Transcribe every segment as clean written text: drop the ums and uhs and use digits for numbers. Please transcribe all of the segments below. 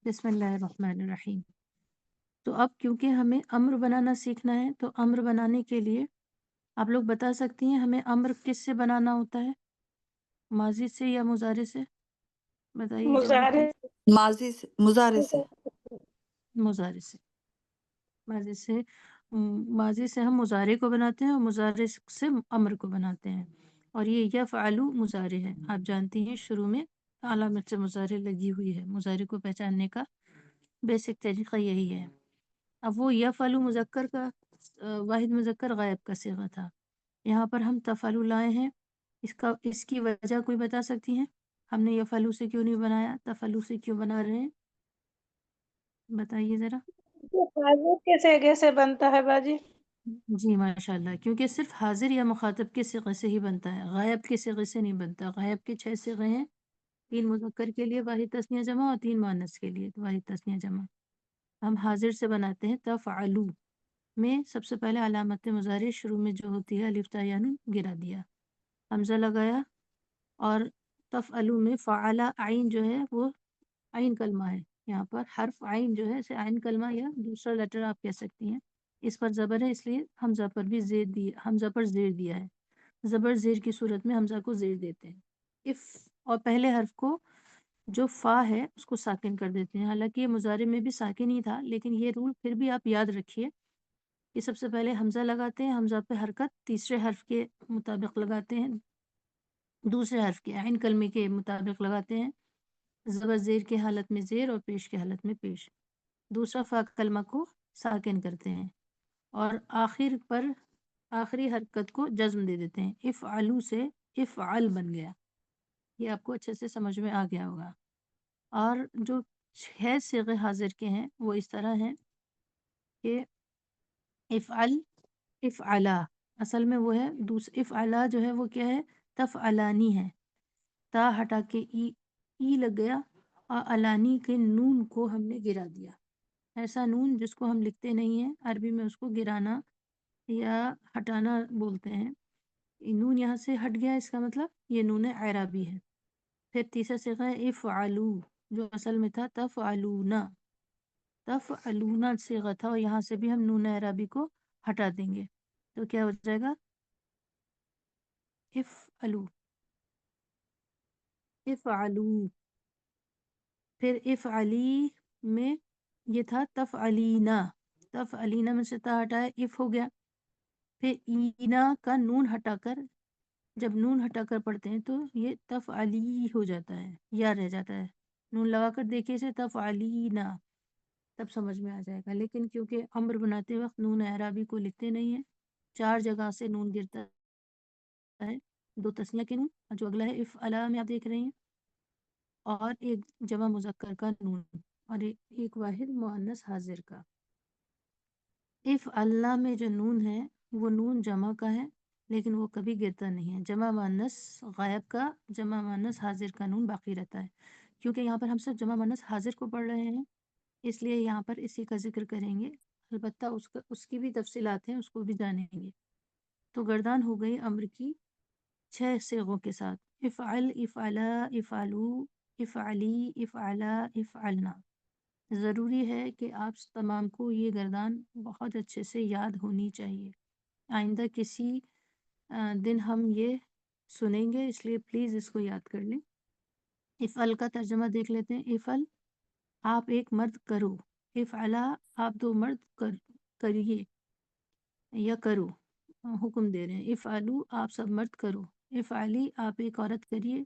بسم اللہ الرحمن الرحیم۔ تو اب کیونکہ ہمیں امر بنانا سیکھنا ہے تو امر بنانے کے لیے آپ لوگ بتا سکتی ہیں ہمیں امر کس سے بنانا ہوتا ہے، ماضی سے یا مضارع سے؟ بتائیے جلدی مضارع پلیز۔ مضارع سے مضارع سے، ماضی سے ہم مضارع کو بناتے ہیں اور مضارع سے امر کو بناتے ہیں، اور یہ یفعلو مضارع ہے۔ آپ جانتی ہیں شروع میں علامت سے مضارع لگی ہوئی ہے، مضارع کو پہچاننے کا بیسک طریقہ یہی ہے۔ اب وہ یفعلو مذکر کا واحد مذکر غائب کا صیغہ تھا، یہاں پر ہم تفعلو لائے ہیں، اس کی وجہ کوئی بتا سکتی ہیں؟ ہم نے یفعلو سے کیوں نہیں بنایا، تفعلو سے کیوں بنا رہے ہیں؟ بتائیے ذرا۔ حاضر کے صیغے سے بنتا ہے باجی۔ جی ماشاء اللہ، کیونکہ صرف حاضر یا مخاطب کے صیغے سے ہی بنتا ہے، غائب کے صیغے سے نہیں بنتا۔ غائب کے 6 صیغے ہیں، 3 مذکر کے لیے واحد تثنیہ جمع اور 3 مؤنث کے لیے واحد تثنیہ جمع۔ ہم حاضر سے بناتے ہیں تفعلو میں سب سے پہلے علامت مضارع شروع میں جو ہوتی ہے الف تا یا نون گرا دیا، حمزہ لگایا، اور تفعلو میں فعلا عین جو ہے وہ عین کلمہ ہے، یہاں پر حرف عین جو ہے اسے عین کلمہ یا دوسرا لیٹر آپ کہہ سکتی ہیں، اس پر زبر ہے اس لیے حمزہ پر بھی زیر دیا، حمزہ پر زیر دیا ہے، زبر زیر کی صورت میں حمزہ کو زیر دیتے ہیں۔ اف اور پہلے حرف کو جو فا ہے اس کو ساکن کر دیتے ہیں، حالانکہ یہ مضارع میں بھی ساکن ہی تھا، لیکن یہ رول پھر بھی آپ یاد رکھیے کہ سب سے پہلے حمزہ لگاتے ہیں، حمزہ پہ حرکت تیسرے حرف کے مطابق لگاتے ہیں، دوسرے حرف کے عین کلمے کے مطابق لگاتے ہیں، زبر زیر کے حالت میں زیر اور پیش کے حالت میں پیش، دوسرا فا کلمہ کو ساکن کرتے ہیں، اور آخر پر آخری حرکت کو جزم دے دیتے ہیں۔ افعلو سے افعل بن گیا، یہ آپ کو اچھے سے سمجھ میں آ گیا ہوگا۔ اور جو 6 صیغے حاضر کے ہیں وہ اس طرح ہیں کہ افعل، افعلا، اصل میں وہ ہے افعلا جو ہے وہ کیا ہے، تفعلانی ہے، تا ہٹا کے ای لگ گیا اور علانی کے نون کو ہم نے گرا دیا، ایسا نون جس کو ہم لکھتے نہیں ہیں، عربی میں اس کو گرانا یا ہٹانا بولتے ہیں، نون یہاں سے ہٹ گیا، اس کا مطلب یہ نون اعرابی ہے۔ پھر تیسرا صیغہ ہے افعلو جو اصل میں تھا تفعلونا، تفعلونا صیغہ تھا، اور یہاں سے بھی ہم نون اعرابی کو ہٹا دیں گے تو کیا ہو جائے گا، افعلو، افعلو۔ پھر افعلی میں یہ تھا تفعلینا، تفعلینا میں سے تا ہٹایا اف ہو گیا، پھر اینا کا نون ہٹا کر، جب نون ہٹا کر پڑھتے ہیں تو یہ تفعلی ہو جاتا ہے یا رہ جاتا ہے، نون لگا کر دیکھیے اسے تفعلینا، تب سمجھ میں آ جائے گا، لیکن کیونکہ امر بناتے وقت نون اعرابی کو لکھتے نہیں ہیں، 4 جگہ سے نون گرتا ہے، 2 تسنیہ کے نون جو اگلا ہے افعلا میں آپ دیکھ رہے ہیں، اور ایک جمع مذکر کا نون، اور ایک واحد مؤنث حاضر کا۔ افعلنا میں جو نون ہے وہ نون جمع کا ہے لیکن وہ کبھی گرتا نہیں ہے، جمع مؤنث غائب کا، جمع مؤنث حاضر کا نون باقی رہتا ہے، کیونکہ یہاں پر ہم صرف جمع مؤنث حاضر کو پڑھ رہے ہیں اس لیے یہاں پر اسی کا ذکر کریں گے، البتہ اس کی بھی تفصیلات ہیں، اس کو بھی جانیں گے۔ تو گردان ہو گئی امر کی 6 صیغوں کے ساتھ، افعل، افعلا، افعلو، افعلی، افعلا، افعلنا۔ ضروری ہے کہ آپ تمام کو یہ گردان بہت اچھے سے یاد ہونی چاہیے، آئندہ کسی دن ہم یہ سنیں گے، اس لیے پلیز اس کو یاد کر لیں۔ افعل کا ترجمہ دیکھ لیتے ہیں۔ افعل آپ ایک مرد کرو، افعلا آپ 2 مرد کریے یا کرو، حکم دے رہے ہیں۔ افعلو آپ سب مرد کرو، افعلی آپ ایک عورت کریے،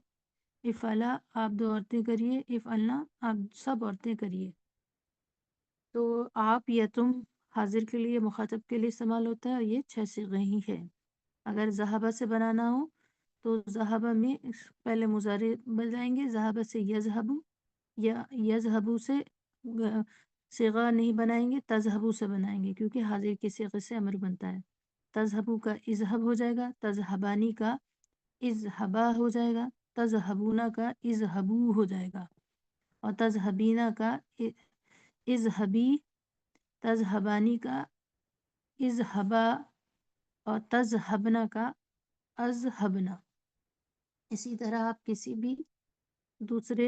افعلا آپ 2 عورتیں کریے، افعلنا آپ سب عورتیں کریے۔ تو آپ یا تم حاضر کے لیے، مخاطب کے لیے استعمال ہوتا ہے، اور یہ 6 صیغے ہی ہے۔ اگر ذہبہ سے بنانا ہو تو ذہبہ میں پہلے مضارع بجائیں گے، ذہبہ سے یذہبو، یا یذہبو سے صیغہ نہیں بنائیں گے، تذہبو سے بنائیں گے، کیونکہ حاضر کے صیغے سے امر بنتا ہے۔ تذہبو کا اذہب ہو جائے گا، تذہبانی کا اذہبا ہو جائے گا، تذہبونا کا اذہبو ہو جائے گا، اور تذہبینا کا اذہبی، تذہبانی کا اذہبا، اور تذہبنا کا اذہبنا۔ اسی طرح آپ کسی بھی دوسرے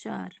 4।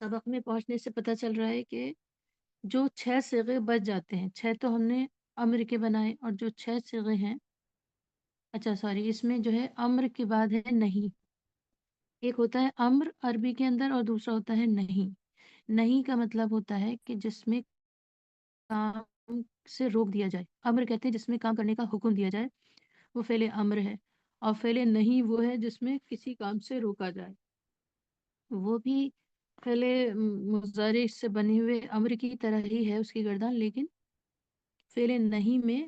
سبق میں پہنچنے سے پتہ چل رہا ہے کہ جو 6 صیغے بچ جاتے ہیں، 6 تو ہم نے امر کے بنائے، اور جو 6 صیغے ہیں، اچھا سوری، اس میں جو ہے امر کے بعد ہے نہیں۔ ایک ہوتا ہے امر عربی کے اندر، اور دوسرا ہوتا ہے نہیں۔ نہیں کا مطلب ہوتا ہے کہ جس میں کام سے روک دیا جائے۔ امر کہتے ہیں جس میں کام کرنے کا حکم دیا جائے، وہ فعل امر ہے، اور فعل نہیں وہ ہے جس میں کسی کام سے روکا جائے۔ وہ بھی فعل مضارع سے بنے ہوئے امر کی طرح ہی ہے اس کی گردان، لیکن فعل نہیں میں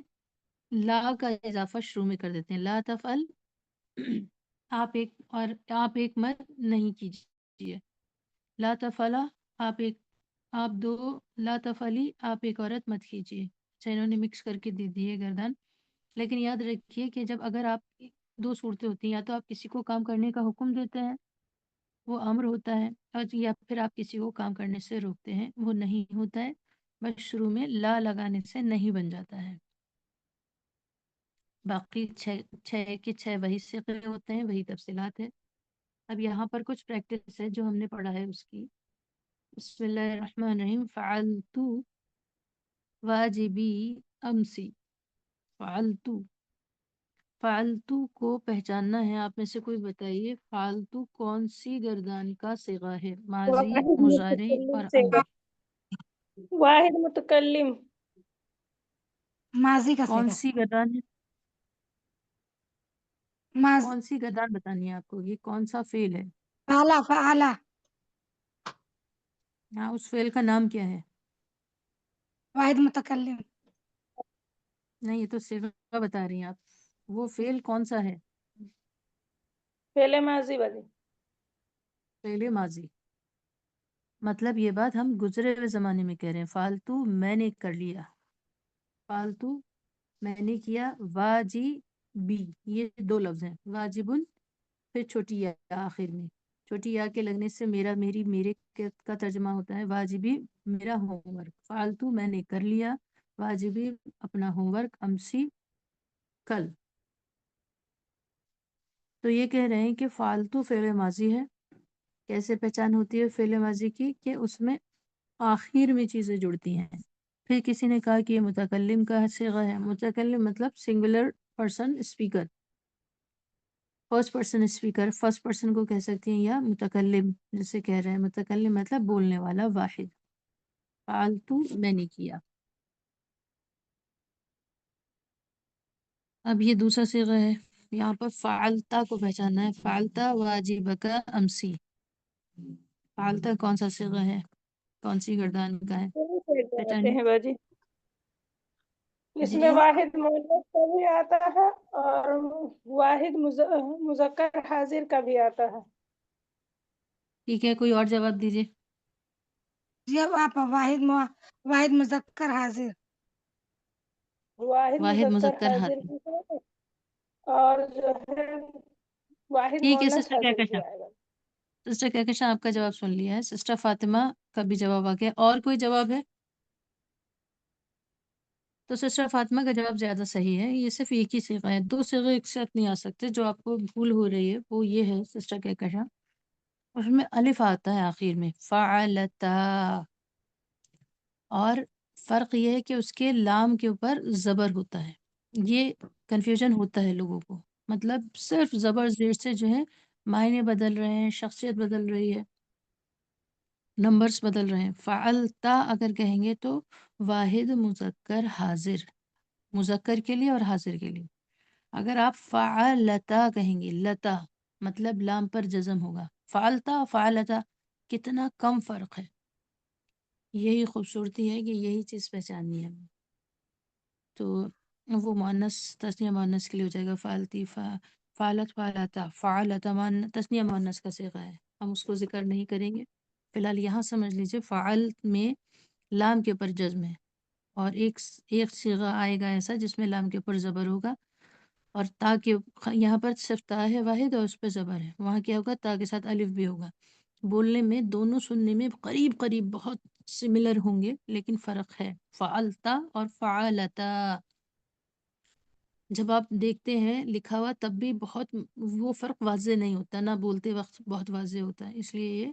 لا کا اضافہ شروع میں کر دیتے ہیں۔ لا تفعل، آپ ایک مرد نہیں کیجیے۔ لا تفعلا، آپ دو، لا تفعلی، آپ ایک عورت مت کیجیے۔ اچھا، انہوں نے مکس کر کے دے دی ہے گردان، لیکن یاد رکھیے کہ جب اگر آپ دو صورتیں ہوتی ہیں، یا تو آپ کسی کو کام کرنے کا حکم دیتے ہیں، وہ امر ہوتا ہے، اور یا پھر آپ کسی کو کام کرنے سے روکتے ہیں، وہ نہیں ہوتا ہے۔ بس شروع میں لا لگانے سے نہیں بن جاتا ہے۔ باقی 6 کے 6 وہی صیغے ہوتے ہیں، وہی تفصیلات ہے۔ اب یہاں پر کچھ پریکٹس ہے جو ہم نے پڑھا ہے اس کی۔ بسم اللہ الرحمن الرحیم۔ فعلتو واجبی امسی۔ فعلتو، فعلتو کو پہچاننا ہے۔ آپ میں سے کوئی بتائیے فعلتو کون سی گردان کا صیغہ ہے؟ ماضی، واحد مضارع متکلم اور سے امر۔ واحد متکلم ماضی کا کون صیغہ، سی گردان ہے؟ ماضی، کون سی گردان بتانی ہے آپ کو؟ یہ کون سا فعل ہے؟ فعلا فعلا، ہاں، اس فعل کا نام کیا ہے؟ واحد متکلم، نہیں، یہ تو صیغہ بتا رہی ہیں آپ۔ وہ فعل کون سا ہے؟ فعل ماضی والی. فعل ماضی۔ مطلب یہ بات ہم گزرے ہوئے زمانے میں کہہ رہے ہیں۔ فالتو میں نے کر لیا، فالتو میں نے کیا، واجبی، یہ دو لفظ ہیں۔ واجبن، پھر چھوٹی یا آخر میں، چھوٹی یا کے لگنے سے میرا، میری، میرے کا ترجمہ ہوتا ہے واجبی میرا ہوم ورک۔ فالتو میں نے کر لیا، واجبی اپنا ہوم ورک، امسی کل۔ تو یہ کہہ رہے ہیں کہ فالتو فعل ماضی ہے۔ کیسے پہچان ہوتی ہے فعل ماضی کی؟ کہ اس میں آخر میں چیزیں جڑتی ہیں۔ پھر کسی نے کہا کہ یہ متکلم کا صیغہ ہے۔ متکلم مطلب singular person speaker, first person speaker, first person کو کہہ سکتی ہیں، یا متکلم جسے کہہ رہے ہیں۔ متکلم مطلب بولنے والا، واحد۔ فعلتو میں نے کیا۔ اب یہ دوسرا صیغہ ہے، یہاں پر فعلتا کو پہچاننا ہے۔ فعلتا واجبک امسی۔ فعلتا کون سا صیغہ ہے؟ کون سی گردان کا ہے؟ آتے پہچانیے ہیں باجی. اس میں جی۔ واحد مؤنث کا بھی آتا ہے اور واحد مذکر حاضر کا بھی آتا ہے. ٹھیک ہے، کوئی اور جواب دیجیے۔ جی اب آپ واحد مذکر حاضر، واحد واحد مذکر مذکر حاضر حاضر۔ بھی ہے اور جو ہے واحد ٹھیک ہے مؤنث سسٹر حاضر کہکشاں، بھی آئے گا. سسٹر کہکشاں آپ کا جواب سن لیا ہے، سسٹر فاطمہ کا بھی جواب آ گیا۔ اور کوئی جواب ہے؟ تو سسٹر فاطمہ کا جواب زیادہ صحیح ہے، یہ صرف ایک ہی صیغہ ہے، دو صیغے ایک ساتھ نہیں آ سکتے۔ جو آپ کو بھول ہو رہی ہے وہ یہ ہے سسٹر کہکشاں، اس میں الف آتا ہے آخر میں، فعلتا، اور فرق یہ ہے کہ اس کے لام کے اوپر زبر ہوتا ہے۔ یہ کنفیوژن ہوتا ہے لوگوں کو، مطلب صرف زبر زیر سے جو ہے معنی بدل رہے ہیں، شخصیت بدل رہی ہے، نمبرز بدل رہے ہیں۔ فعلتا اگر کہیں گے تو واحد مذکر حاضر، مذکر کے لیے اور حاضر کے لیے۔ اگر آپ فعلتا کہیں گے، لتا مطلب لام پر جزم ہوگا، فعلتا فعلتا، کتنا کم فرق ہے۔ یہی خوبصورتی ہے کہ یہی چیز پہچاننی ہے ہمیں۔ تو وہ مؤنث تسنیہ مؤنث کے لیے ہو جائے گا، فعلتی، فعلت، فعلتا، فعلتا تسنیہ مؤنث کا صیغہ ہے، ہم اس کو ذکر نہیں کریں گے فی الحال۔ یہاں سمجھ لیجئے فعل میں لام کے اوپر جزم ہے، اور ایک صیغہ آئے گا ایسا جس میں لام کے اوپر زبر ہوگا، اور تا کے یہاں پر صرف تا ہے واحد اور اس پہ زبر ہے، وہاں کیا ہوگا؟ تا کے ساتھ الف بھی ہوگا۔ بولنے میں دونوں سننے میں قریب قریب بہت سملر ہوں گے، لیکن فرق ہے، فعلتا اور فعلتا۔ جب آپ دیکھتے ہیں لکھا ہوا تب بھی بہت وہ فرق واضح نہیں ہوتا، نہ بولتے وقت بہت واضح ہوتا ہے، اس لیے یہ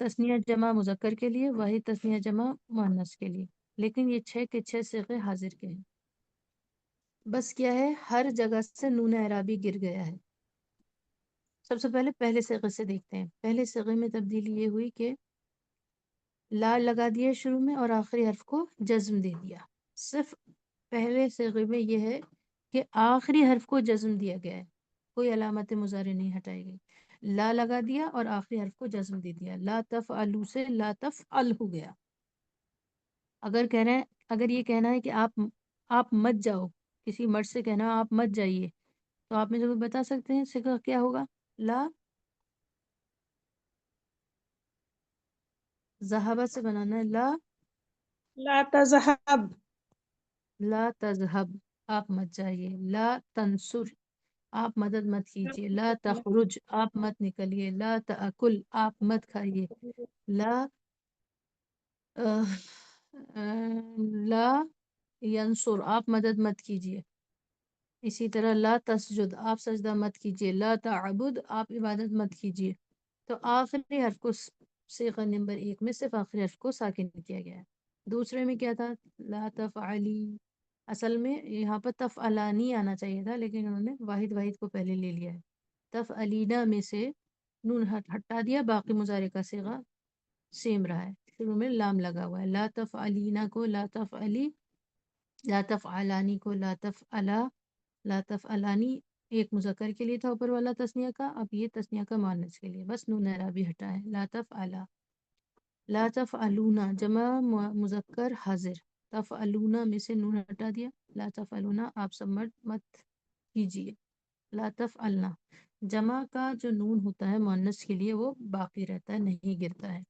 تثنیہ جمع مذکر کے لیے، واحد تثنیہ جمع مؤنث کے لیے، لیکن یہ 6 کے 6 صیغے حاضر کے ہیں۔ بس کیا ہے، ہر جگہ سے نون اعرابی گر گیا ہے۔ سب سے پہلے پہلے صیغے سے دیکھتے ہیں۔ پہلے صیغے میں تبدیلی یہ ہوئی کہ لا لگا دیا شروع میں اور آخری حرف کو جزم دے دیا۔ صرف پہلے صیغے میں یہ ہے کہ آخری حرف کو جزم دیا گیا ہے، کوئی علامت مضارع نہیں ہٹائی گئی۔ لا لگا دیا اور آخری حرف کو جزم دے دیا۔ لا تفعلوا سے لا تفعل ہو گیا۔ اگر یہ کہنا ہے کہ آپ مت جاؤ، کسی مرد سے کہنا آپ مت جائیے، تو آپ مجھے بتا سکتے ہیں صیغہ کیا ہوگا؟ لا ذہبہ سے بنانا ہے، لا تذهب، لا تذهب آپ مت جائیے، لا تنصر آپ مدد مت کیجیے، لا تخرج آپ مت نکلیے، لا تأکل آپ مت کھائیے، لا لا ینصر آپ مدد مت کیجیے۔ اسی طرح لا تسجد آپ سجدہ مت کیجیے، لا تعبد آپ عبادت مت کیجیے۔ تو آخری حرف کو صیغہ نمبر 1 میں صرف آخری حرف کو ساکن کیا گیا ہے۔ دوسرے میں کیا تھا؟ لا تفعلی، اصل میں یہاں پر تفعلانی آنا چاہیے تھا، لیکن انہوں نے واحد واحد کو پہلے لے لیا ہے۔ تفعلینا میں سے نون ہٹا دیا، باقی مضارع کا صیغہ سیم رہا ہے، شروع میں لام لگا ہوا ہے۔ لا تفعلینا کو لا تفعلی، لا تفعلانی کو لا تفعلا، لا تفعلانی ایک مذکر کے لیے تھا اوپر والا تثنیہ کا، اب یہ تثنیہ کا مؤنث کے لیے، بس نون اعرابی ہٹا ہے۔ لا تفعلا، لا تفعلونا جمع مذکر حاضر، تفعلونا میں سے نون ہٹا دیا، لا تفعلونا آپ سب مت کیجیے۔ لا تفعلنا جمع کا جو نون ہوتا ہے مؤنث کے لیے وہ باقی رہتا ہے، نہیں گرتا ہے۔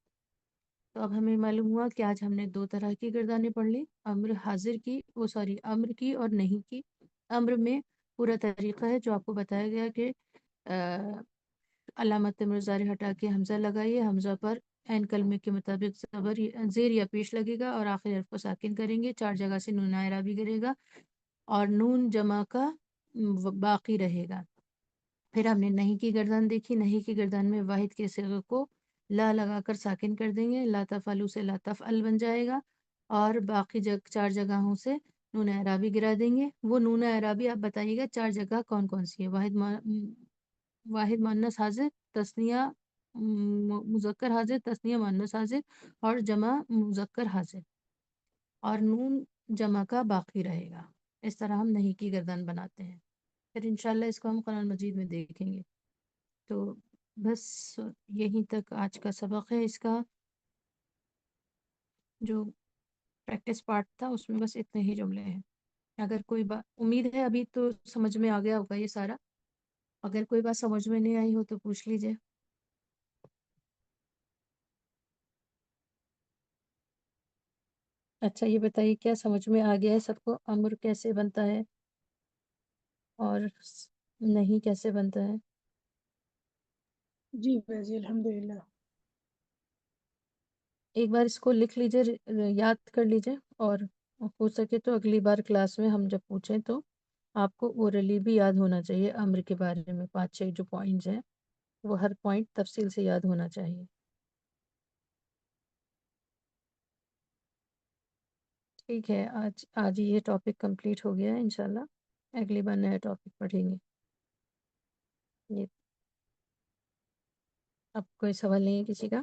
تو اب ہمیں معلوم ہوا کہ آج ہم نے 2 طرح کی گردانیں پڑھ لی، امر حاضر کی، امر کی اور نہیں کی۔ امر میں پورا طریقہ ہے جو آپ کو بتایا گیا کہ علامت مضارع ہٹا کے حمزہ لگائیے، حمزہ پر عین کلمے کے مطابق زیر یا پیش لگے گا اور آخری حرف کو ساکن کریں گے، 4 جگہ سے نون اعرابی گرے گا اور نون جمع کا باقی رہے گا۔ پھر ہم نے نہیں کی گردان دیکھی، نہیں کی گردان میں واحد کے صیغے کو لا لگا کر ساکن کر دیں گے، لا تفعلوا سے لا تفعل بن جائے گا، اور باقی 4 جگہوں سے نون اعرابی گرا دیں گے۔ وہ نون اعرابی آپ بتائیے گا 4 جگہ کون کون سی ہے؟ واحد مؤنث حاضر، تثنیہ مذکر حاضر، تثنیہ مؤنث حاضر اور جمع مذکر حاضر، اور نون جمع کا باقی رہے گا۔ اس طرح ہم نہیں کی گردان بناتے ہیں۔ پھر انشاءاللہ اس کو ہم قرآن مجید میں دیکھیں گے۔ تو بس یہیں تک آج کا سبق ہے۔ اس کا جو پریکٹس پارٹ تھا اس میں بس اتنے ہی جملے ہیں۔ اگر کوئی بات، امید ہے ابھی تو سمجھ میں آ گیا ہوگا یہ سارا، اگر کوئی بات سمجھ میں نہیں آئی ہو تو پوچھ لیجئے۔ اچھا یہ بتائیے کیا سمجھ میں آ گیا ہے سب کو؟ امر کیسے بنتا ہے اور نہیں کیسے بنتا ہے؟ جی باجی الحمدللہ۔ ایک بار اس کو لکھ لیجئے، یاد کر لیجئے، اور ہو سکے تو اگلی بار کلاس میں ہم جب پوچھیں تو آپ کو اورلی بھی یاد ہونا چاہیے۔ امر کے بارے میں 5-6 جو پوائنٹس ہیں وہ ہر پوائنٹ تفصیل سے یاد ہونا چاہیے۔ ٹھیک ہے، آج یہ ٹاپک کمپلیٹ ہو گیا ہے، انشاءاللہ اگلی بار نیا ٹاپک پڑھیں گے۔ یہ اب کوئی سوال نہیں ہے کسی کا؟